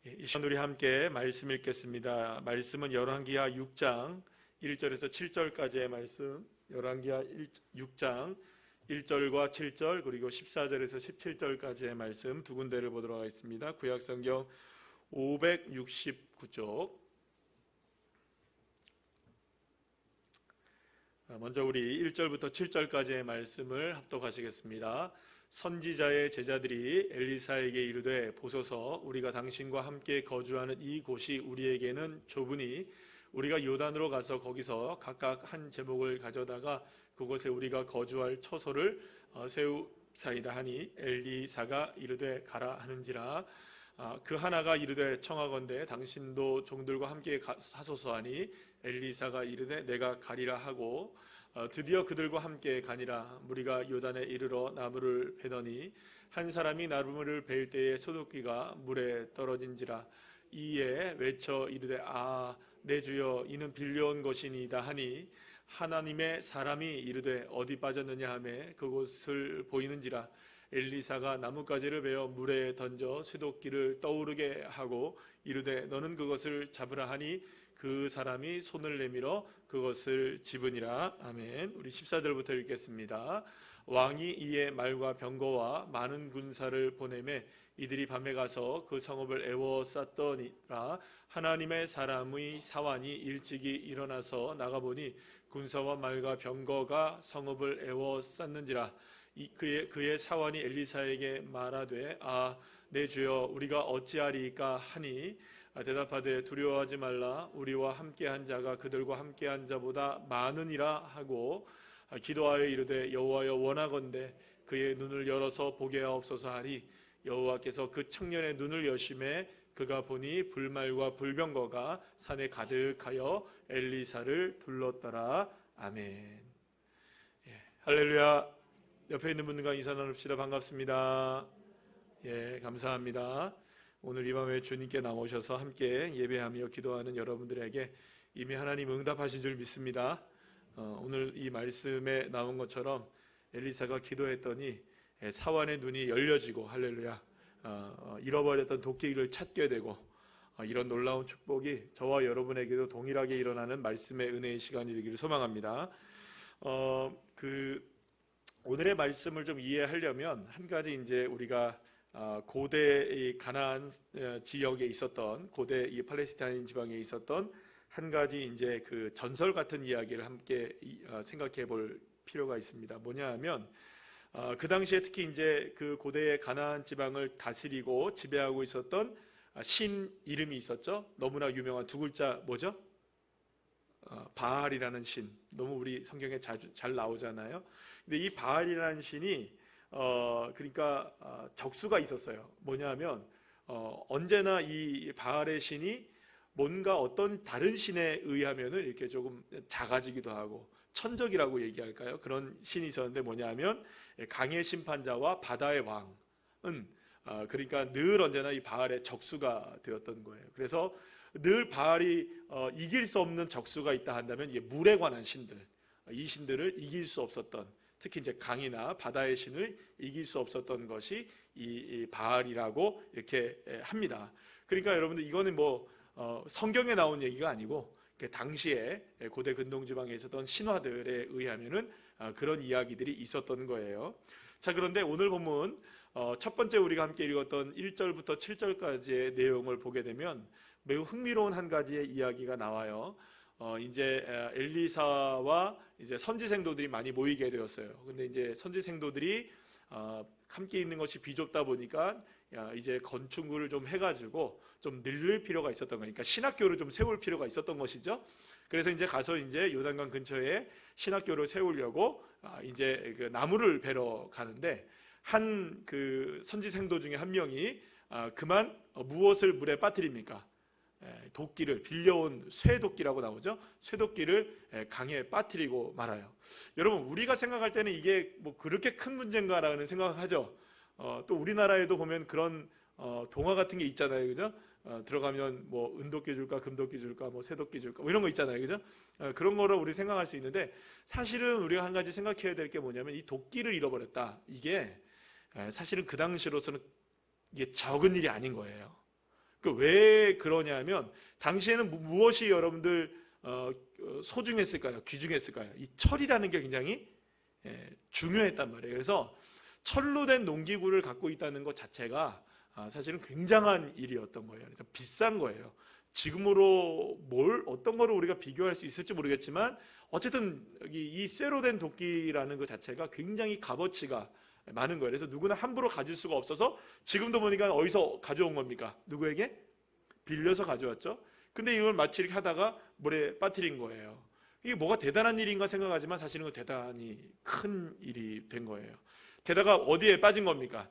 이 시간 우리 함께 말씀 읽겠습니다. 말씀은 열왕기하 6장 1절에서 7절까지의 말씀, 열왕기하 6장 1절과 7절 그리고 14절에서 17절까지의 말씀 두 군데를 보도록 하겠습니다. 구약성경 569쪽. 먼저 우리 1절부터 7절까지의 말씀을 합독하시겠습니다. 선지자의 제자들이 엘리사에게 이르되 보소서 우리가 당신과 함께 거주하는 이 곳이 우리에게는 좁으니 우리가 요단으로 가서 거기서 각각 한 제목을 가져다가 그곳에 우리가 거주할 처소를 세우사이다 하니 엘리사가 이르되 가라 하는지라. 그 하나가 이르되 청하건대 당신도 종들과 함께 하소서 하니 엘리사가 이르되 내가 가리라 하고 드디어 그들과 함께 가니라. 무리가 요단에 이르러 나무를 베더니 한 사람이 나무를 벨 때에 소독기가 물에 떨어진지라. 이에 외쳐 이르되 내 주여 이는 빌려온 것이니이다 하니 하나님의 사람이 이르되 어디 빠졌느냐 하매 그곳을 보이는지라. 엘리사가 나뭇가지를 베어 물에 던져 쇠도끼를 떠오르게 하고 이르되 너는 그것을 잡으라 하니 그 사람이 손을 내밀어 그것을 집으니라. 아멘. 우리 14절부터 읽겠습니다. 왕이 이에 말과 병거와 많은 군사를 보내매 이들이 밤에 가서 그 성읍을 에워쌌더니라. 하나님의 사람의 사환이 일찍이 일어나서 나가보니 군사와 말과 병거가 성읍을 에워쌌는지라. 그의 사환이 엘리사에게 말하되 내 주여 우리가 어찌하리이까 하니 대답하되 두려워하지 말라. 우리와 함께한 자가 그들과 함께한 자보다 많으니라 하고 기도하여 이르되 여호와여 원하건대 그의 눈을 열어서 보게 하옵소서 하리. 여호와께서 그 청년의 눈을 여심해 그가 보니 불말과 불병거가 산에 가득하여 엘리사를 둘렀더라. 아멘. 할렐루야. 옆에 있는 분들과 인사 나눕시다. 반갑습니다. 감사합니다. 오늘 이 밤에 주님께 나오셔서 함께 예배하며 기도하는 여러분들에게 이미 하나님 응답하신 줄 믿습니다. 오늘 이 말씀에 나온 것처럼 엘리사가 기도했더니 사환의 눈이 열려지고 할렐루야, 잃어버렸던 도끼를 찾게 되고 이런 놀라운 축복이 저와 여러분에게도 동일하게 일어나는 말씀의 은혜의 시간이 되기를 소망합니다. 오늘의 말씀을 좀 이해하려면 한 가지 이제 우리가 고대 가나안 지역에 있었던 고대 이 팔레스타인 지방에 있었던 한 가지 이제 그 전설 같은 이야기를 함께 생각해 볼 필요가 있습니다. 뭐냐하면 그 당시에 특히 이제 그 고대의 가나안 지방을 다스리고 지배하고 있었던 신 이름이 있었죠. 너무나 유명한 두 글자 뭐죠? 바알이라는 신. 너무 우리 성경에 잘 나오잖아요. 근데 이 바알이라는 신이 그러니까 적수가 있었어요. 뭐냐면 언제나 이 바알의 신이 뭔가 어떤 다른 신에 의하면은 이렇게 조금 작아지기도 하고 천적이라고 얘기할까요? 그런 신이 있었는데 뭐냐면 강의 심판자와 바다의 왕은 그러니까 늘 언제나 이 바알의 적수가 되었던 거예요. 그래서 늘 바알이 이길 수 없는 적수가 있다 한다면 이게 물에 관한 신들, 이 신들을 이길 수 없었던, 특히 이제 강이나 바다의 신을 이길 수 없었던 것이 이 바알이라고 이렇게 합니다. 그러니까 여러분들 이거는 뭐 성경에 나온 얘기가 아니고 당시에 고대 근동지방에 있었던 신화들에 의하면은 그런 이야기들이 있었던 거예요. 자, 그런데 오늘 본문 첫 번째 우리가 함께 읽었던 1절부터 7절까지의 내용을 보게 되면 매우 흥미로운 한 가지의 이야기가 나와요. 이제 엘리사와 이제 선지생도들이 많이 모이게 되었어요. 근데 이제 선지생도들이 함께 있는 것이 비좁다 보니까 이제 건축물을 좀 해가지고 좀 늘릴 필요가 있었던 거니까 신학교를 좀 세울 필요가 있었던 것이죠. 그래서 이제 가서 이제 요단강 근처에 신학교를 세우려고 이제 그 나무를 베러 가는데 한 그 선지생도 중에 한 명이 그만 무엇을 물에 빠뜨립니까? 도끼를, 빌려온 쇠도끼라고 나오죠. 쇠도끼를 강에 빠뜨리고 말아요. 여러분, 우리가 생각할 때는 이게 뭐 그렇게 큰 문제인가라는 생각을 하죠. 또 우리나라에도 보면 그런 동화 같은 게 있잖아요, 그죠? 들어가면 뭐 은도끼 줄까, 금도끼 줄까, 뭐 쇠도끼 줄까, 뭐 이런 거 있잖아요, 그죠? 그런 거를 우리 생각할 수 있는데 사실은 우리가 한 가지 생각해야 될 게 뭐냐면 이 도끼를 잃어버렸다. 이게 사실은 그 당시로서는 이게 적은 일이 아닌 거예요. 왜 그러냐면 당시에는 무엇이 여러분들 소중했을까요? 귀중했을까요? 이 철이라는 게 굉장히 중요했단 말이에요. 그래서 철로 된 농기구를 갖고 있다는 것 자체가 사실은 굉장한 일이었던 거예요. 그래서 비싼 거예요. 지금으로 어떤 거를 우리가 비교할 수 있을지 모르겠지만 어쨌든 이 쇠로 된 도끼라는 것 자체가 굉장히 값어치가 많은 거예요. 그래서 누구나 함부로 가질 수가 없어서 지금도 보니까 어디서 가져온 겁니까? 누구에게? 빌려서 가져왔죠. 근데 이걸 마치 이렇게 하다가 물에 빠뜨린 거예요. 이게 뭐가 대단한 일인가 생각하지만 사실은 그 대단히 큰 일이 된 거예요. 게다가 어디에 빠진 겁니까?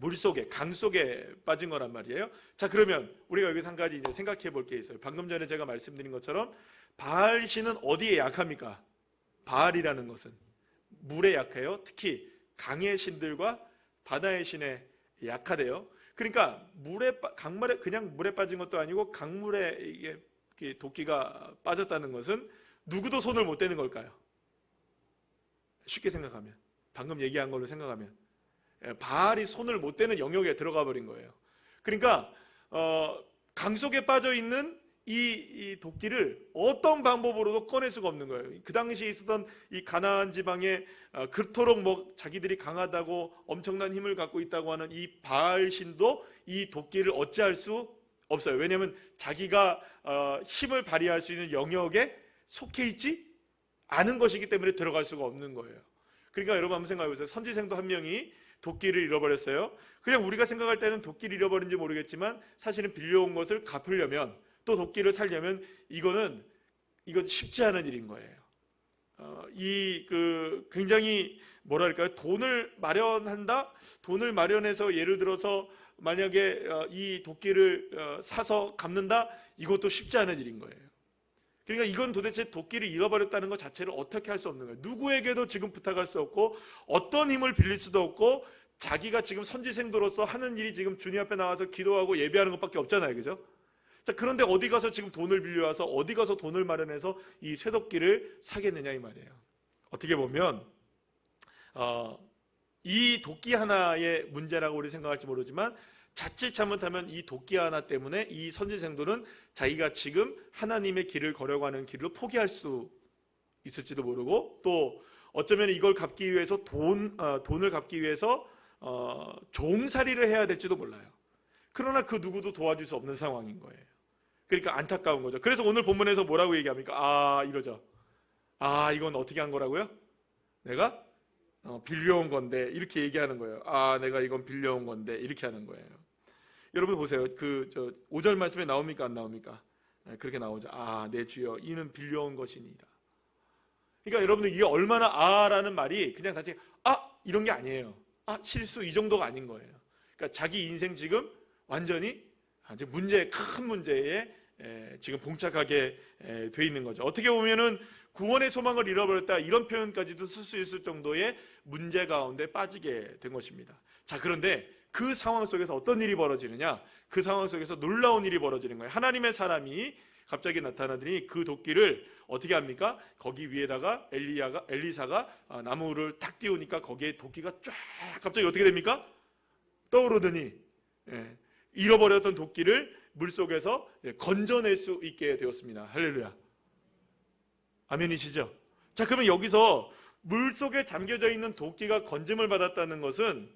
물속에, 강 속에 빠진 거란 말이에요. 자, 그러면 우리가 여기서 한 가지 이제 생각해 볼 게 있어요. 방금 전에 제가 말씀드린 것처럼 바알 신은 어디에 약합니까? 바알이라는 것은 물에 약해요. 특히 강의 신들과 바다의 신에 약하대요. 그러니까 강물에 그냥 물에 빠진 것도 아니고 강물에 이게 도끼가 빠졌다는 것은 누구도 손을 못 대는 걸까요? 쉽게 생각하면, 방금 얘기한 걸로 생각하면 바알이 손을 못 대는 영역에 들어가 버린 거예요. 그러니까 강 속에 빠져 있는 이 도끼를 어떤 방법으로도 꺼낼 수가 없는 거예요. 그 당시에 있었던 이 가나안 지방에 그토록 자기들이 강하다고 엄청난 힘을 갖고 있다고 하는 이 바알 신도 이 도끼를 어찌할 수 없어요. 왜냐하면 자기가 힘을 발휘할 수 있는 영역에 속해 있지 않은 것이기 때문에 들어갈 수가 없는 거예요. 그러니까 여러분 한번 생각해 보세요. 선지생도 한 명이 도끼를 잃어버렸어요. 그냥 우리가 생각할 때는 도끼를 잃어버린지 모르겠지만 사실은 빌려온 것을 갚으려면 또 도끼를 살려면 이건 쉽지 않은 일인 거예요. 굉장히 뭐랄까요? 돈을 마련한다? 돈을 마련해서 예를 들어서 만약에 이 도끼를 사서 갚는다? 이것도 쉽지 않은 일인 거예요. 그러니까 이건 도대체 도끼를 잃어버렸다는 것 자체를 어떻게 할 수 없는 거예요. 누구에게도 지금 부탁할 수 없고 어떤 힘을 빌릴 수도 없고 자기가 지금 선지생도로서 하는 일이 지금 주님 앞에 나와서 기도하고 예배하는 것밖에 없잖아요. 그죠? 자, 그런데 어디 가서 지금 돈을 빌려와서 어디 가서 돈을 마련해서 이 쇠도끼를 사겠느냐 이 말이에요. 어떻게 보면 이 도끼 하나의 문제라고 우리 생각할지 모르지만 자칫 잘못하면 이 도끼 하나 때문에 이 선지생도는 자기가 지금 하나님의 길을 걸어가는 길을 포기할 수 있을지도 모르고 또 어쩌면 이걸 갚기 위해서 돈을 갚기 위해서 종살이를 해야 될지도 몰라요. 그러나 그 누구도 도와줄 수 없는 상황인 거예요. 그러니까 안타까운 거죠. 그래서 오늘 본문에서 뭐라고 얘기합니까? 이러죠. 이건 어떻게 한 거라고요? 내가 빌려온 건데 이렇게 얘기하는 거예요. 내가 이건 빌려온 건데 이렇게 하는 거예요. 여러분 보세요. 5절 말씀에 나옵니까? 안 나옵니까? 그렇게 나오죠. 내 주여 이는 빌려온 것이니이다. 그러니까 여러분들 이게 얼마나 라는 말이 그냥 단지 이런 게 아니에요. 실수 이 정도가 아닌 거예요. 그러니까 자기 인생 지금 완전히 아주 큰 문제에 지금 봉착하게 돼 있는 거죠. 어떻게 보면은 구원의 소망을 잃어버렸다 이런 표현까지도 쓸 수 있을 정도의 문제 가운데 빠지게 된 것입니다. 자, 그런데 그 상황 속에서 어떤 일이 벌어지느냐? 그 상황 속에서 놀라운 일이 벌어지는 거예요. 하나님의 사람이 갑자기 나타나더니 그 도끼를 어떻게 합니까? 거기 위에다가 엘리사가 나무를 탁 띄우니까 거기에 도끼가 쫙 갑자기 어떻게 됩니까? 떠오르더니 잃어버렸던 도끼를 물속에서 건져낼 수 있게 되었습니다. 할렐루야. 아멘이시죠? 자, 그러면 여기서 물속에 잠겨져 있는 도끼가 건짐을 받았다는 것은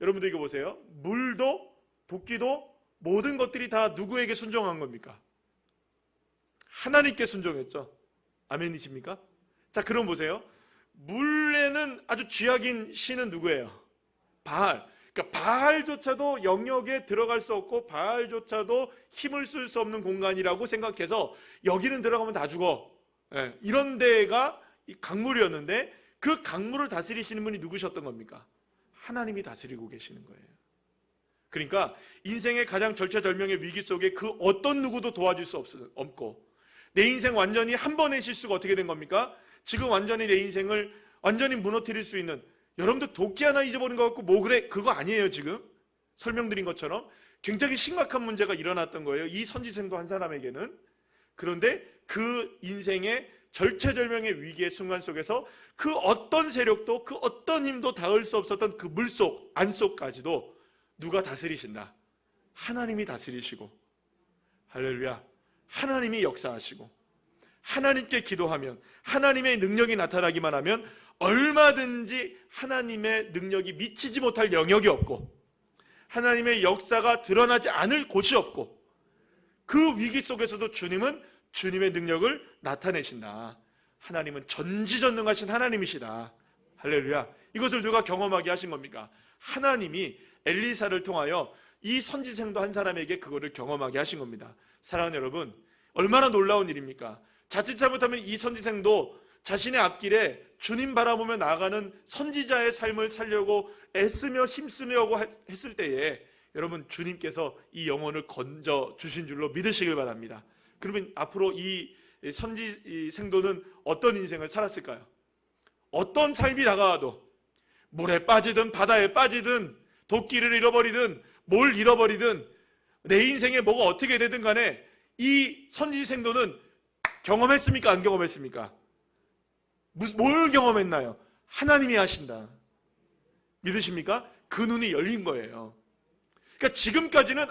여러분들 이거 보세요. 물도 도끼도 모든 것들이 다 누구에게 순종한 겁니까? 하나님께 순종했죠. 아멘이십니까? 자, 그럼 보세요. 물에는 아주 쥐약인 신은 누구예요? 바알. 그러니까 바알조차도 영역에 들어갈 수 없고 바알조차도 힘을 쓸 수 없는 공간이라고 생각해서 여기는 들어가면 다 죽어. 이런 데가 강물이었는데 그 강물을 다스리시는 분이 누구셨던 겁니까? 하나님이 다스리고 계시는 거예요. 그러니까 인생의 가장 절체절명의 위기 속에 그 어떤 누구도 도와줄 수 없고 내 인생 완전히 한 번의 실수가 어떻게 된 겁니까? 지금 완전히 내 인생을 완전히 무너뜨릴 수 있는 여러분들 도끼 하나 잊어버린 것 같고 그래? 그거 아니에요. 지금 설명드린 것처럼 굉장히 심각한 문제가 일어났던 거예요. 이 선지생도 한 사람에게는. 그런데 그 인생의 절체절명의 위기의 순간 속에서 그 어떤 세력도 그 어떤 힘도 닿을 수 없었던 그 물속 안속까지도 누가 다스리신다? 하나님이 다스리시고, 할렐루야, 하나님이 역사하시고, 하나님께 기도하면, 하나님의 능력이 나타나기만 하면 얼마든지 하나님의 능력이 미치지 못할 영역이 없고, 하나님의 역사가 드러나지 않을 곳이 없고, 그 위기 속에서도 주님은 주님의 능력을 나타내신다. 하나님은 전지전능하신 하나님이시다. 할렐루야. 이것을 누가 경험하게 하신 겁니까? 하나님이 엘리사를 통하여 이 선지생도 한 사람에게 그거를 경험하게 하신 겁니다. 사랑하는 여러분, 얼마나 놀라운 일입니까? 자칫 잘못하면 이 선지생도 자신의 앞길에 주님 바라보며 나아가는 선지자의 삶을 살려고 애쓰며 힘쓰려고 했을 때에 여러분, 주님께서 이 영혼을 건져 주신 줄로 믿으시길 바랍니다. 그러면 앞으로 이 선지생도는 어떤 인생을 살았을까요? 어떤 삶이 다가와도 물에 빠지든 바다에 빠지든 도끼를 잃어버리든 뭘 잃어버리든 내 인생에 뭐가 어떻게 되든 간에 이 선지생도는 경험했습니까? 안 경험했습니까? 뭘 경험했나요? 하나님이 하신다. 믿으십니까? 그 눈이 열린 거예요. 그러니까 지금까지는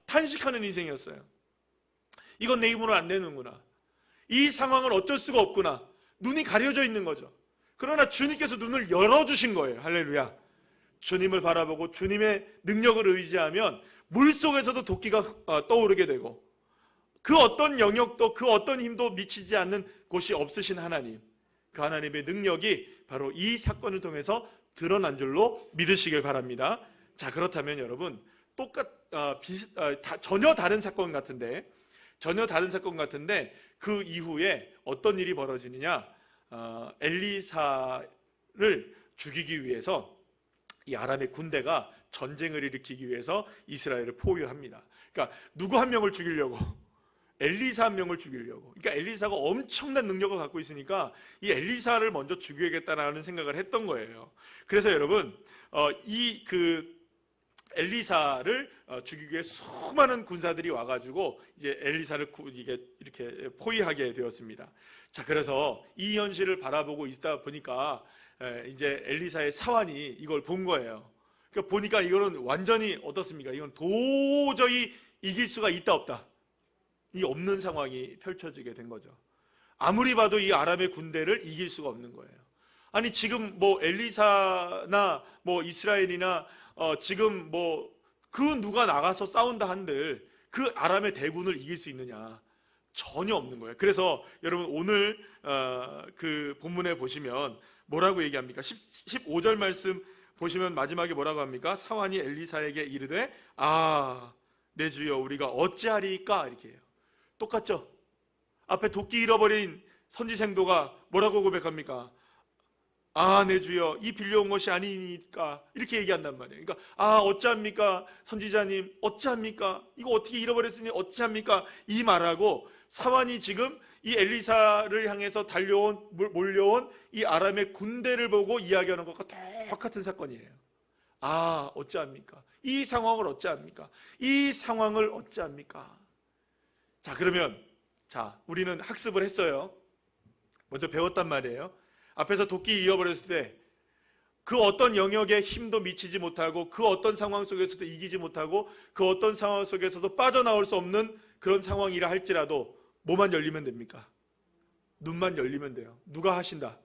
탄식하는 인생이었어요. 이건 내 힘으로 안 되는구나. 이 상황은 어쩔 수가 없구나. 눈이 가려져 있는 거죠. 그러나 주님께서 눈을 열어주신 거예요. 할렐루야. 주님을 바라보고 주님의 능력을 의지하면 물속에서도 도끼가 떠오르게 되고, 그 어떤 영역도 그 어떤 힘도 미치지 않는 곳이 없으신 하나님, 그 하나님의 능력이 바로 이 사건을 통해서 드러난 줄로 믿으시길 바랍니다. 자, 그렇다면 여러분, 전혀 다른 사건 같은데 그 이후에 어떤 일이 벌어지느냐? 엘리사를 죽이기 위해서 이 아람의 군대가 전쟁을 일으키기 위해서 이스라엘을 포위합니다. 그러니까 누구 한 명을 죽이려고, 엘리사 한 명을 죽이려고. 그러니까 엘리사가 엄청난 능력을 갖고 있으니까 이 엘리사를 먼저 죽여야겠다라는 생각을 했던 거예요. 그래서 여러분, 엘리사를 죽이기 위해 수많은 군사들이 와가지고 이제 엘리사를 이렇게 포위하게 되었습니다. 자, 그래서 이 현실을 바라보고 있다 보니까 이제 엘리사의 사환이 이걸 본 거예요. 그러니까 보니까 이거는 완전히 어떻습니까? 이건 도저히 이길 수가 있다 없다. 이 없는 상황이 펼쳐지게 된 거죠. 아무리 봐도 이 아람의 군대를 이길 수가 없는 거예요. 아니, 지금 뭐 엘리사나 뭐 이스라엘이나 지금 뭐 그 누가 나가서 싸운다 한들 그 아람의 대군을 이길 수 있느냐? 전혀 없는 거예요. 그래서 여러분, 오늘 그 본문에 보시면 뭐라고 얘기합니까? 15절 말씀 보시면 마지막에 뭐라고 합니까? 사환이 엘리사에게 이르되 내 주여, 우리가 어찌하리까? 이렇게 해요. 똑같죠? 앞에 도끼 잃어버린 선지생도가 뭐라고 고백합니까? 내 주여, 이 빌려온 것이 아니니까, 이렇게 얘기한단 말이에요. 그러니까 어찌합니까? 선지자님, 어찌합니까? 이거 어떻게 잃어버렸으니 어찌합니까? 이 말하고 사환이 지금 이 엘리사를 향해서 몰려온 이 아람의 군대를 보고 이야기하는 것과 똑같은 사건이에요. 어찌합니까? 이 상황을 어찌합니까? 이 상황을 어찌합니까? 자, 그러면 우리는 학습을 했어요. 먼저 배웠단 말이에요. 앞에서 도끼 잃어버렸을 때 그 어떤 영역에 힘도 미치지 못하고, 그 어떤 상황 속에서도 이기지 못하고, 그 어떤 상황 속에서도 빠져나올 수 없는 그런 상황이라 할지라도 뭐만 열리면 됩니까? 눈만 열리면 돼요. 누가 하신다?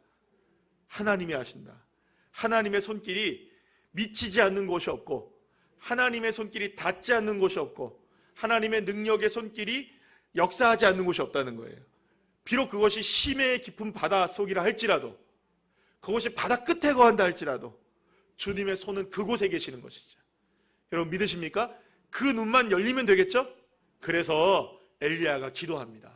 하나님이 하신다. 하나님의 손길이 미치지 않는 곳이 없고, 하나님의 손길이 닿지 않는 곳이 없고, 하나님의 능력의 손길이 역사하지 않는 곳이 없다는 거예요. 비록 그것이 심해 깊은 바다 속이라 할지라도, 그것이 바다 끝에 거한다 할지라도 주님의 손은 그곳에 계시는 것이죠. 여러분, 믿으십니까? 그 눈만 열리면 되겠죠? 그래서 엘리야가 기도합니다.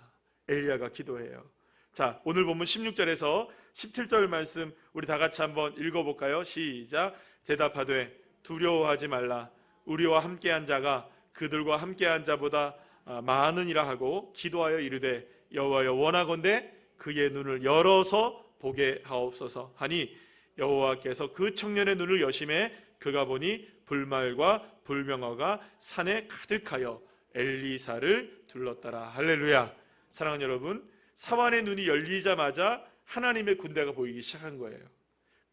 엘리야가 기도해요. 자, 오늘 본문 16절에서 17절 말씀 우리 다 같이 한번 읽어볼까요? 시작. 대답하되 두려워하지 말라. 우리와 함께한 자가 그들과 함께한 자보다 많으니라 하고 기도하여 이르되 여호와여, 원하건대 그의 눈을 열어서 보게 하옵소서 하니, 여호와께서 그 청년의 눈을 여심해 그가 보니 불말과 불병화가 산에 가득하여 엘리사를 둘렀더라. 할렐루야. 사랑하는 여러분, 사환의 눈이 열리자마자 하나님의 군대가 보이기 시작한 거예요.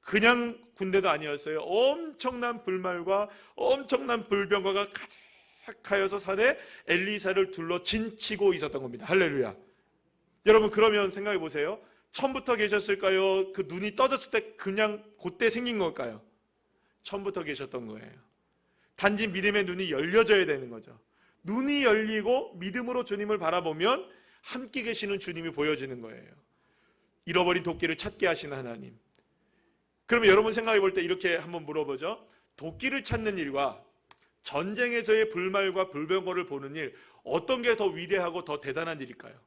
그냥 군대도 아니었어요. 엄청난 불말과 엄청난 불병화가 사카여서 산에 엘리사를 둘러 진치고 있었던 겁니다. 할렐루야. 여러분 그러면 생각해 보세요. 처음부터 계셨을까요? 그 눈이 떠졌을 때 그냥 그때 생긴 걸까요? 처음부터 계셨던 거예요. 단지 믿음의 눈이 열려져야 되는 거죠. 눈이 열리고 믿음으로 주님을 바라보면 함께 계시는 주님이 보여지는 거예요. 잃어버린 도끼를 찾게 하시는 하나님. 그러면 여러분 생각해 볼 때 이렇게 한번 물어보죠. 도끼를 찾는 일과 전쟁에서의 불말과 불병거를 보는 일, 어떤 게 더 위대하고 더 대단한 일일까요?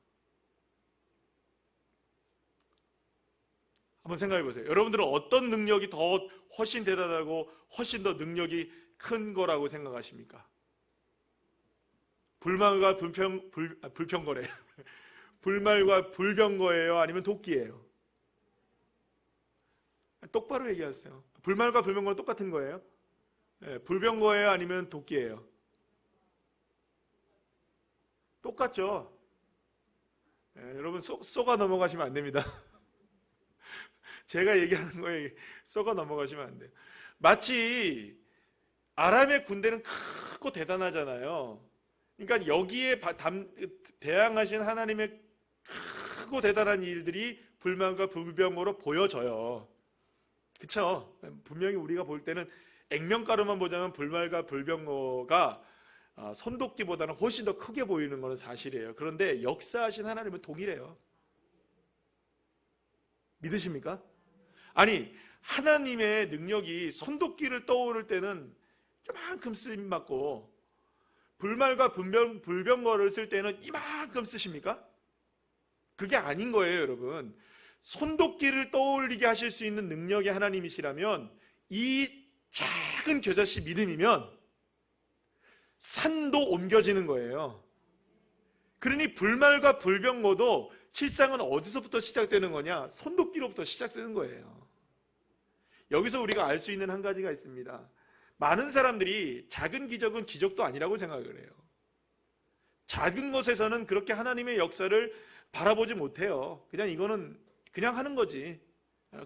한번 생각해 보세요. 여러분들은 어떤 능력이 더 훨씬 대단하고 훨씬 더 능력이 큰 거라고 생각하십니까? 불말과 불병거래요. 불말과 불병거예요? 아니면 도끼예요? 똑바로 얘기하세요. 불말과 불병거는 똑같은 거예요? 네, 불병거예요? 아니면 도끼예요? 똑같죠? 네, 여러분 쏘가 넘어가시면 안 됩니다. 제가 얘기하는 거에 쏘가 넘어가시면 안 돼요. 마치 아람의 군대는 크고 대단하잖아요. 그러니까 여기에 대항하신 하나님의 크고 대단한 일들이 불만과 불병거로 보여져요. 그렇죠? 분명히 우리가 볼 때는 액면가로만 보자면 불말과 불병거가 손도끼보다는 훨씬 더 크게 보이는 것은 사실이에요. 그런데 역사하신 하나님은 동일해요. 믿으십니까? 아니 하나님의 능력이 손도끼를 떠오를 때는 이만큼 쓰임받고 불말과 불병거를 쓸 때는 이만큼 쓰십니까? 그게 아닌 거예요, 여러분. 손도끼를 떠올리게 하실 수 있는 능력의 하나님이시라면 이 작은 겨자씨 믿음이면 산도 옮겨지는 거예요. 그러니 불말과 불병거도 실상은 어디서부터 시작되는 거냐? 손도끼로부터 시작되는 거예요. 여기서 우리가 알 수 있는 한 가지가 있습니다. 많은 사람들이 작은 기적은 기적도 아니라고 생각을 해요. 작은 것에서는 그렇게 하나님의 역사를 바라보지 못해요. 그냥 이거는 그냥 하는 거지.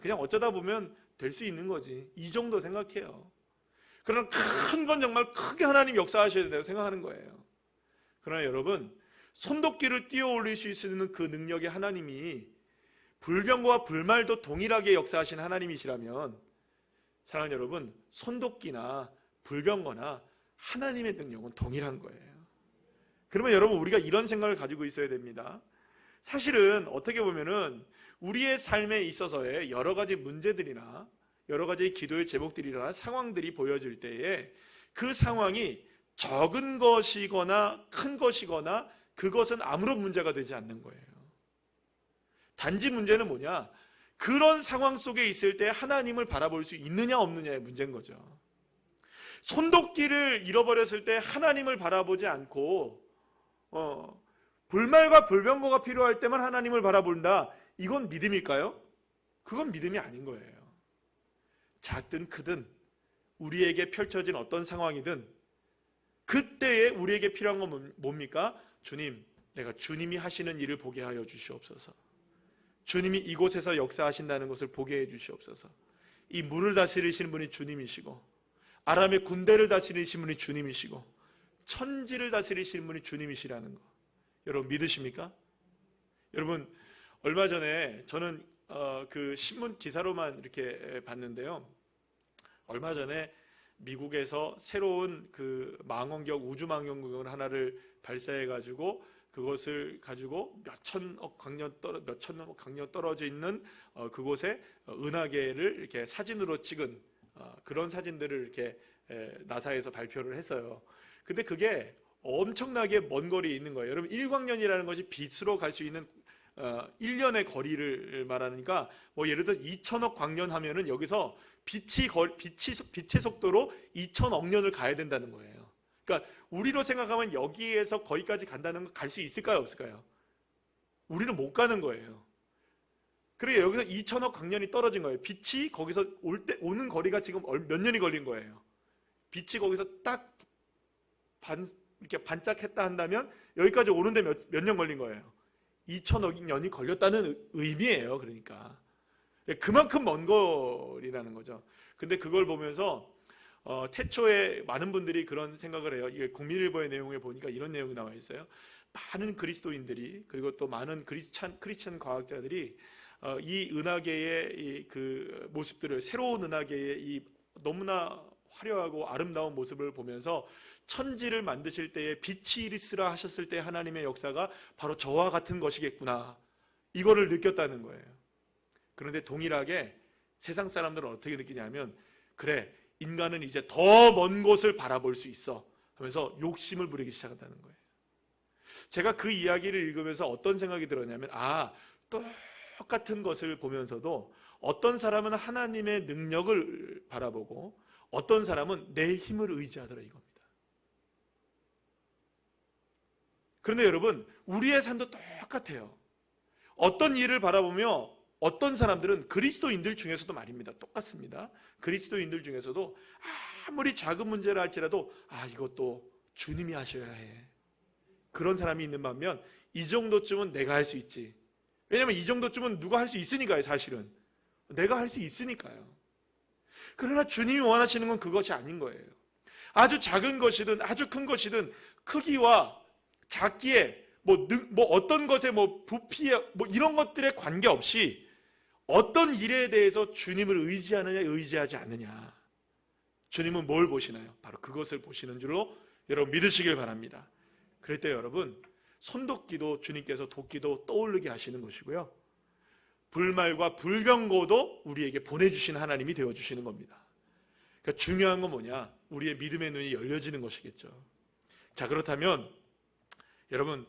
그냥 어쩌다 보면 될 수 있는 거지. 이 정도 생각해요. 그러나 큰 건 정말 크게 하나님 역사하셔야 된다고 생각하는 거예요. 그러나 여러분, 손도끼를 띄어 올릴 수 있는 그 능력의 하나님이 불병거와 불말도 동일하게 역사하신 하나님이시라면 사랑하는 여러분, 손도끼나 불병거나 하나님의 능력은 동일한 거예요. 그러면 여러분 우리가 이런 생각을 가지고 있어야 됩니다. 사실은 어떻게 보면은 우리의 삶에 있어서의 여러 가지 문제들이나 여러 가지 기도의 제목들이나 상황들이 보여질 때에 그 상황이 적은 것이거나 큰 것이거나 그것은 아무런 문제가 되지 않는 거예요. 단지 문제는 뭐냐? 그런 상황 속에 있을 때 하나님을 바라볼 수 있느냐 없느냐의 문제인 거죠. 손도끼를 잃어버렸을 때 하나님을 바라보지 않고 불말과 불병거가 필요할 때만 하나님을 바라본다. 이건 믿음일까요? 그건 믿음이 아닌 거예요. 작든 크든 우리에게 펼쳐진 어떤 상황이든 그때에 우리에게 필요한 건 뭡니까? 주님, 내가 주님이 하시는 일을 보게 하여 주시옵소서. 주님이 이곳에서 역사하신다는 것을 보게 해 주시옵소서. 이 물을 다스리시는 분이 주님이시고 아람의 군대를 다스리시는 분이 주님이시고 천지를 다스리시는 분이 주님이시라는 거 여러분 믿으십니까? 여러분 얼마 전에 저는 그 신문 기사로만 이렇게 봤는데요. 얼마 전에 미국에서 새로운 그 망원경 우주망원경을 하나를 발사해 가지고 그것을 가지고 몇천억 광년 떨어져 있는 그곳에 은하계를 이렇게 사진으로 찍은 그런 사진들을 이렇게 나사에서 발표를 했어요. 근데 그게 엄청나게 먼 거리에 있는 거예요. 여러분 일광년이라는 것이 빛으로 갈 수 있는 1년의 거리를 말하니까 뭐 예를 들어 2천억 광년 하면은 여기서 빛의 속도로 2천억 년을 가야 된다는 거예요. 그러니까 우리로 생각하면 여기에서 거기까지 간다는 건 갈 수 있을까요, 없을까요? 우리는 못 가는 거예요. 그러니까 여기서 2천억 광년이 떨어진 거예요. 빛이 거기서 오는 거리가 지금 몇 년이 걸린 거예요. 빛이 거기서 딱 이렇게 반짝했다 한다면 여기까지 오는데 몇 년 걸린 거예요. 2천억 년이 걸렸다는 의미예요. 그러니까 그만큼 먼 거리라는 거죠. 근데 그걸 보면서 태초에 많은 분들이 그런 생각을 해요. 이게 국민일보의 내용에 보니까 이런 내용이 나와 있어요. 많은 그리스도인들이, 그리고 또 많은 크리스찬 과학자들이 이 은하계의 그 모습들을, 새로운 은하계의 이 너무나 화려하고 아름다운 모습을 보면서 천지를 만드실 때에 빛이 이리스라 하셨을 때 하나님의 역사가 바로 저와 같은 것이겠구나, 이거를 느꼈다는 거예요. 그런데 동일하게 세상 사람들은 어떻게 느끼냐면, 그래, 인간은 이제 더 먼 곳을 바라볼 수 있어 하면서 욕심을 부리기 시작한다는 거예요. 제가 그 이야기를 읽으면서 어떤 생각이 들었냐면, 똑같은 것을 보면서도 어떤 사람은 하나님의 능력을 바라보고 어떤 사람은 내 힘을 의지하더라, 이겁니다. 그런데 여러분, 우리의 삶도 똑같아요. 어떤 일을 바라보며 어떤 사람들은, 그리스도인들 중에서도 말입니다, 똑같습니다. 그리스도인들 중에서도 아무리 작은 문제를 할지라도 이것도 주님이 하셔야 해, 그런 사람이 있는 반면, 이 정도쯤은 내가 할 수 있지. 왜냐하면 이 정도쯤은 누가 할 수 있으니까요. 사실은 내가 할 수 있으니까요. 그러나 주님이 원하시는 건 그것이 아닌 거예요. 아주 작은 것이든 아주 큰 것이든 크기와 작기에 어떤 것에 부피에 이런 것들에 관계없이 어떤 일에 대해서 주님을 의지하느냐 의지하지 않느냐, 주님은 뭘 보시나요? 바로 그것을 보시는 줄로 여러분 믿으시길 바랍니다. 그럴 때 여러분, 손도끼도 주님께서 도끼도 떠오르게 하시는 것이고요, 불말과 불병거도 우리에게 보내주신 하나님이 되어주시는 겁니다. 그러니까 중요한 건 뭐냐? 우리의 믿음의 눈이 열려지는 것이겠죠. 자, 그렇다면 여러분,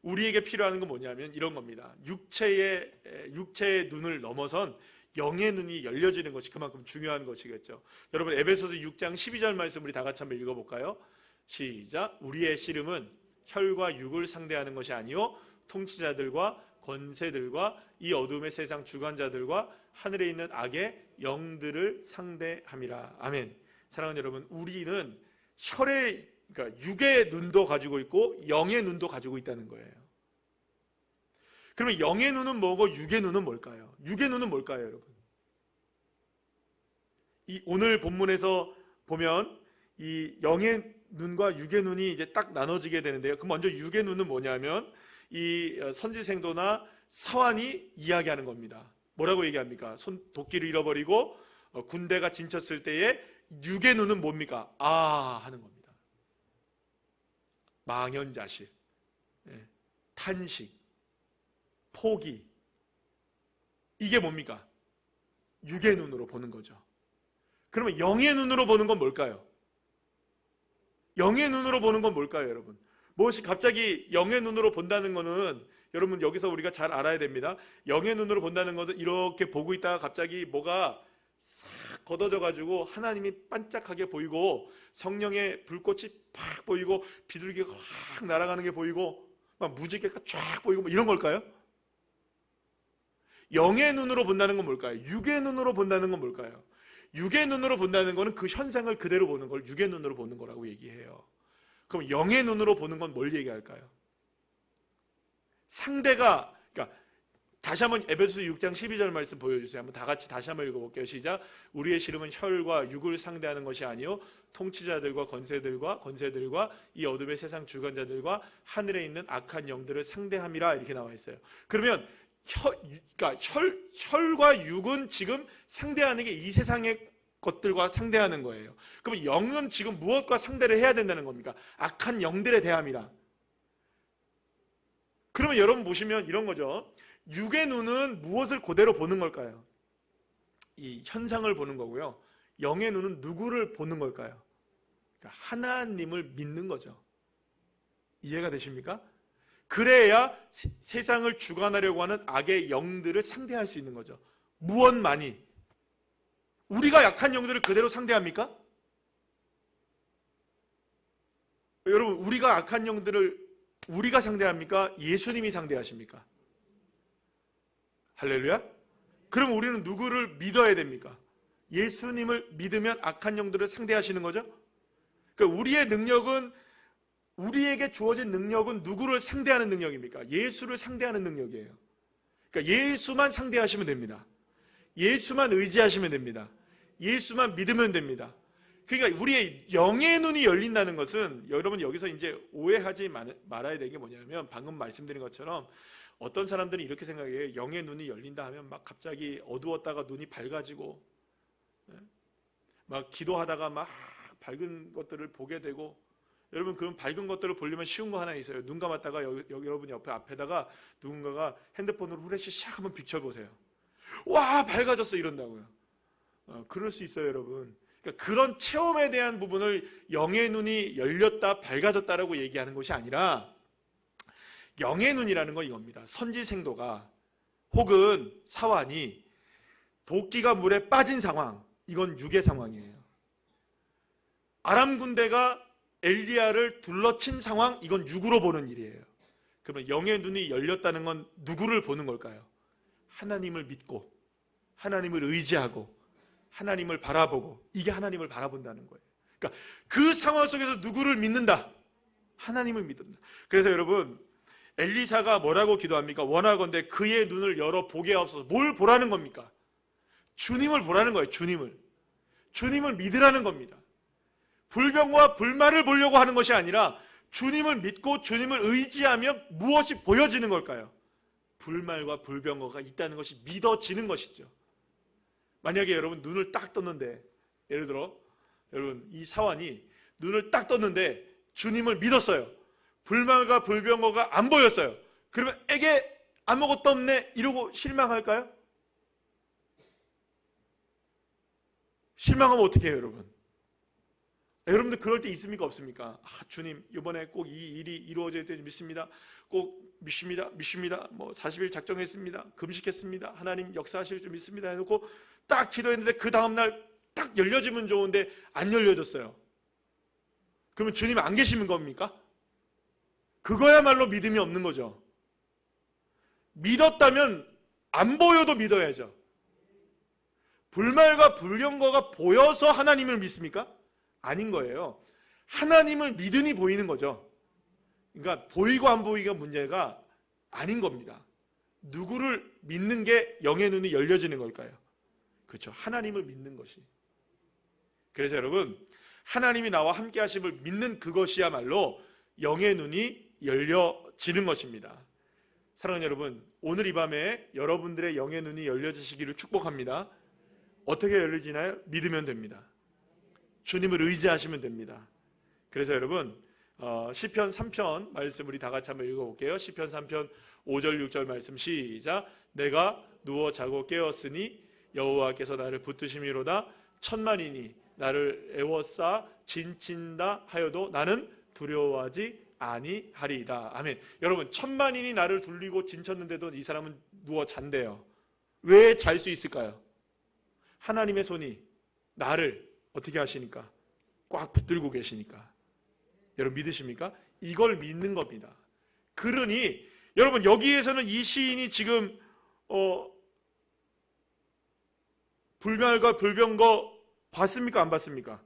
우리에게 필요한 건 뭐냐면 이런 겁니다. 육체의 눈을 넘어선 영의 눈이 열려지는 것이 그만큼 중요한 것이겠죠. 여러분, 에베소서 6장 12절 말씀 우리 다 같이 한번 읽어볼까요? 시작. 우리의 씨름은 혈과 육을 상대하는 것이 아니요 통치자들과 권세들과 이 어둠의 세상 주관자들과 하늘에 있는 악의 영들을 상대함이라. 아멘. 사랑하는 여러분, 우리는 그러니까 육의 눈도 가지고 있고 영의 눈도 가지고 있다는 거예요. 그러면 영의 눈은 뭐고 육의 눈은 뭘까요? 육의 눈은 뭘까요, 여러분? 오늘 본문에서 보면 이 영의 눈과 육의 눈이 이제 딱 나눠지게 되는데요. 그럼 먼저 육의 눈은 뭐냐면 이 선지생도나 사환이 이야기하는 겁니다. 뭐라고 얘기합니까? 도끼를 잃어버리고 군대가 진쳤을 때에 육의 눈은 뭡니까? 하는 겁니다. 망연자실, 탄식, 포기, 이게 뭡니까? 육의 눈으로 보는 거죠. 그러면 영의 눈으로 보는 건 뭘까요? 영의 눈으로 보는 건 뭘까요, 여러분? 무엇이 갑자기 영의 눈으로 본다는 거는, 여러분 여기서 우리가 잘 알아야 됩니다. 영의 눈으로 본다는 것은 이렇게 보고 있다가 갑자기 뭐가 싹 걷어져 가지고 하나님이 반짝하게 보이고 성령의 불꽃이 팍 보이고 비둘기가 확 날아가는 게 보이고 막 무지개가 쫙 보이고 이런 걸까요? 영의 눈으로 본다는 건 뭘까요? 육의 눈으로 본다는 건 뭘까요? 육의 눈으로 본다는 거는 그 현상을 그대로 보는 걸 육의 눈으로 보는 거라고 얘기해요. 그럼 영의 눈으로 보는 건 뭘 얘기할까요? 상대가, 그러니까 다시 한번 에베소서 6장 12절 말씀 보여주세요. 한번 다 같이 다시 한번 읽어볼게요. 시작. 우리의 씨름은 혈과 육을 상대하는 것이 아니요 통치자들과 권세들과 이 어둠의 세상 주관자들과 하늘에 있는 악한 영들을 상대함이라, 이렇게 나와 있어요. 그러면 그러니까 혈과 육은 지금 상대하는 게 이 세상의 것들과 상대하는 거예요. 그러면 영은 지금 무엇과 상대를 해야 된다는 겁니까? 악한 영들에 대함이라. 그러면 여러분 보시면 이런 거죠. 육의 눈은 무엇을 그대로 보는 걸까요? 이 현상을 보는 거고요. 영의 눈은 누구를 보는 걸까요? 그러니까 하나님을 믿는 거죠. 이해가 되십니까? 그래야 세상을 주관하려고 하는 악의 영들을 상대할 수 있는 거죠. 무엇만이? 우리가 약한 영들을 그대로 상대합니까? 여러분, 우리가 악한 영들을 우리가 상대합니까? 예수님이 상대하십니까? 할렐루야? 그럼 우리는 누구를 믿어야 됩니까? 예수님을 믿으면 악한 영들을 상대하시는 거죠? 그러니까 우리의 능력은, 우리에게 주어진 능력은 누구를 상대하는 능력입니까? 예수를 상대하는 능력이에요. 그러니까 예수만 상대하시면 됩니다. 예수만 의지하시면 됩니다. 예수만 믿으면 됩니다. 그러니까 우리의 영의 눈이 열린다는 것은, 여러분 여기서 이제 오해하지 말아야 되는 게 뭐냐면, 방금 말씀드린 것처럼 어떤 사람들은 이렇게 생각해요. 영의 눈이 열린다 하면 막 갑자기 어두웠다가 눈이 밝아지고, 막 기도하다가 막 밝은 것들을 보게 되고. 여러분, 그런 밝은 것들을 보려면 쉬운 거 하나 있어요. 눈 감았다가 여기 여러분 옆에 앞에다가 누군가가 핸드폰으로 후레쉬 샥 한번 비춰보세요. 와, 밝아졌어, 이런다고요. 그럴 수 있어요, 여러분. 그러니까 그런 체험에 대한 부분을 영의 눈이 열렸다, 밝아졌다라고 얘기하는 것이 아니라, 영의 눈이라는 건 이겁니다. 선지생도가 혹은 사환이 도끼가 물에 빠진 상황, 이건 육의 상황이에요. 아람 군대가 엘리야를 둘러친 상황, 이건 육으로 보는 일이에요. 그러면 영의 눈이 열렸다는 건 누구를 보는 걸까요? 하나님을 믿고 하나님을 의지하고 하나님을 바라보고, 이게 하나님을 바라본다는 거예요. 그러니까 그 상황 속에서 누구를 믿는다? 하나님을 믿는다. 그래서 여러분, 엘리사가 뭐라고 기도합니까? 원하건대 그의 눈을 열어 보게 하옵소서. 뭘 보라는 겁니까? 주님을 보라는 거예요. 주님을 믿으라는 겁니다. 불병과 불말을 보려고 하는 것이 아니라 주님을 믿고 주님을 의지하며 무엇이 보여지는 걸까요? 불말과 불병거가 있다는 것이 믿어지는 것이죠. 만약에 여러분 눈을 딱 떴는데, 예를 들어 여러분 이 사환이 눈을 딱 떴는데 주님을 믿었어요. 불말과 불병거가 안 보였어요. 그러면 에게 아무것도 없네 이러고 실망할까요? 실망하면 어떻게 해요, 여러분? 여러분들 그럴 때 있습니까, 없습니까? 주님, 이번에 꼭 이 일이 이루어질 때 믿습니다. 꼭 믿습니다. 뭐 40일 작정했습니다. 금식했습니다. 하나님 역사하실 줄 믿습니다. 해놓고 딱 기도했는데 그 다음날 딱 열려지면 좋은데 안 열려졌어요. 그러면 주님 안 계시는 겁니까? 그거야말로 믿음이 없는 거죠. 믿었다면 안 보여도 믿어야죠. 불말과 불경거가 보여서 하나님을 믿습니까? 아닌 거예요. 하나님을 믿으니 보이는 거죠. 그러니까 보이고 안 보이가 문제가 아닌 겁니다. 누구를 믿는 게 영의 눈이 열려지는 걸까요? 그렇죠. 하나님을 믿는 것이. 그래서 여러분, 하나님이 나와 함께 하심을 믿는 그것이야말로 영의 눈이 열려지는 것입니다. 사랑하는 여러분, 오늘 이 밤에 여러분들의 영의 눈이 열려지시기를 축복합니다. 어떻게 열리지나요? 믿으면 됩니다. 주님을 의지하시면 됩니다. 그래서 여러분, 시편 3편 말씀 우리 다 같이 한번 읽어볼게요. 시편 3편 5절 6절 말씀 시작. 내가 누워 자고 깨었으니 여호와께서 나를 붙드심이로다. 천만인이 나를 애워싸 진친다 하여도 나는 두려워하지 아니하리이다. 아멘. 여러분, 천만인이 나를 둘리고 진쳤는데도 이 사람은 누워 잔대요. 왜 잘 수 있을까요? 하나님의 손이 나를 어떻게 하시니까? 꽉 붙들고 계시니까. 여러분 믿으십니까? 이걸 믿는 겁니다. 그러니 여러분, 여기에서는 이 시인이 지금 불멸과 불병거 봤습니까? 안 봤습니까?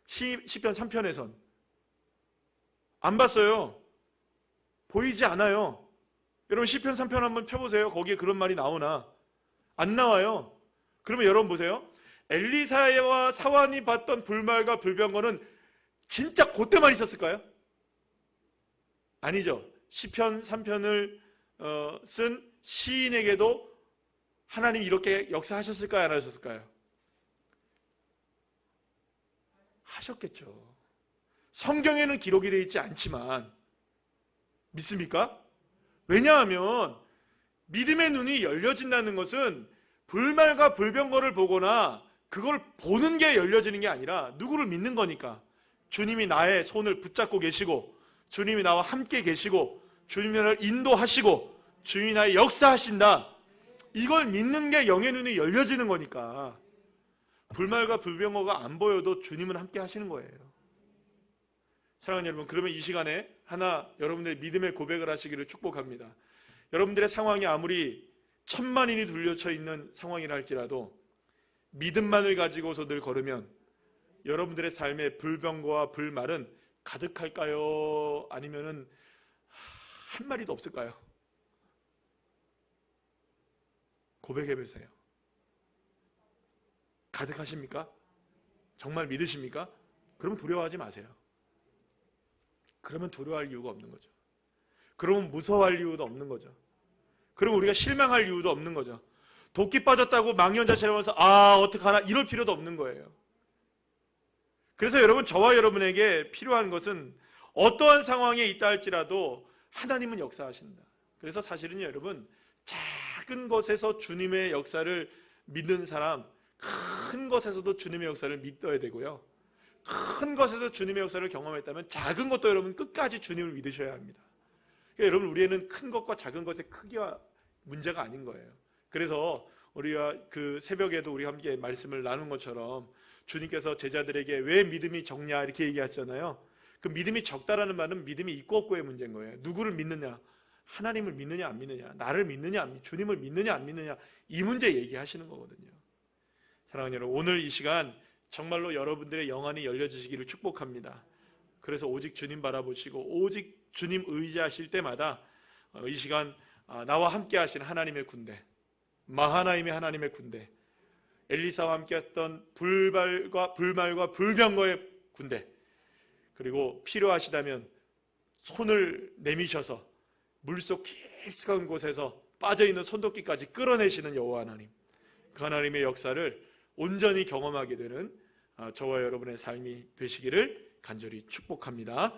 시편 3편에선 안 봤어요. 보이지 않아요. 여러분 시편 3편 한번 펴보세요. 거기에 그런 말이 나오나? 안 나와요. 그러면 여러분 보세요. 엘리사와 사환이 봤던 불말과 불병거는 진짜 그때만 있었을까요? 아니죠. 시편 3편을 쓴 시인에게도 하나님이 이렇게 역사하셨을까요? 안 하셨을까요? 하셨겠죠. 성경에는 기록이 되어 있지 않지만 믿습니까? 왜냐하면 믿음의 눈이 열려진다는 것은 불말과 불병거를 보거나 그걸 보는 게 열려지는 게 아니라 누구를 믿는 거니까. 주님이 나의 손을 붙잡고 계시고 주님이 나와 함께 계시고 주님이 나를 인도하시고 주님이 나의 역사하신다. 이걸 믿는 게 영의 눈이 열려지는 거니까. 불말과 불병거가 안 보여도 주님은 함께 하시는 거예요. 사랑하는 여러분, 그러면 이 시간에 하나 여러분들의 믿음의 고백을 하시기를 축복합니다. 여러분들의 상황이 아무리 천만인이 둘려쳐 있는 상황이라 할지라도 믿음만을 가지고서 늘 걸으면 여러분들의 삶의 불병거와 불말은 가득할까요? 아니면은 한 마리도 없을까요? 고백해 보세요. 가득하십니까? 정말 믿으십니까? 그럼 두려워하지 마세요. 그러면 두려워할 이유가 없는 거죠. 그러면 무서워할 이유도 없는 거죠. 그러면 우리가 실망할 이유도 없는 거죠. 도끼 빠졌다고 망연자실하면서 어떡하나 이럴 필요도 없는 거예요. 그래서 여러분, 저와 여러분에게 필요한 것은 어떠한 상황에 있다 할지라도 하나님은 역사하신다. 그래서 사실은요, 여러분, 작은 것에서 주님의 역사를 믿는 사람, 큰 것에서도 주님의 역사를 믿어야 되고요. 큰 것에서 주님의 역사를 경험했다면 작은 것도 여러분 끝까지 주님을 믿으셔야 합니다. 그러니까 여러분, 우리에는 큰 것과 작은 것의 크기가 문제가 아닌 거예요. 그래서 우리가 그 새벽에도 우리 함께 말씀을 나눈 것처럼 주님께서 제자들에게 왜 믿음이 적냐 이렇게 얘기하셨잖아요. 그 믿음이 적다라는 말은 믿음이 있고 없고의 문제인 거예요. 누구를 믿느냐? 하나님을 믿느냐 안 믿느냐? 나를 믿느냐 주님을 믿느냐 안 믿느냐? 이 문제 얘기하시는 거거든요. 사랑하는 여러분, 오늘 이 시간 정말로 여러분들의 영안이 열려지시기를 축복합니다. 그래서 오직 주님 바라보시고 오직 주님 의지하실 때마다 이 시간 나와 함께 하신 하나님의 군대, 마하나임의 하나님의 군대, 엘리사와 함께 했던 불말과 불병거의 군대, 그리고 필요하시다면 손을 내미셔서 물속 깊숙한 곳에서 빠져있는 손도끼까지 끌어내시는 여호와 하나님, 그 하나님의 역사를 온전히 경험하게 되는 저와 여러분의 삶이 되시기를 간절히 축복합니다.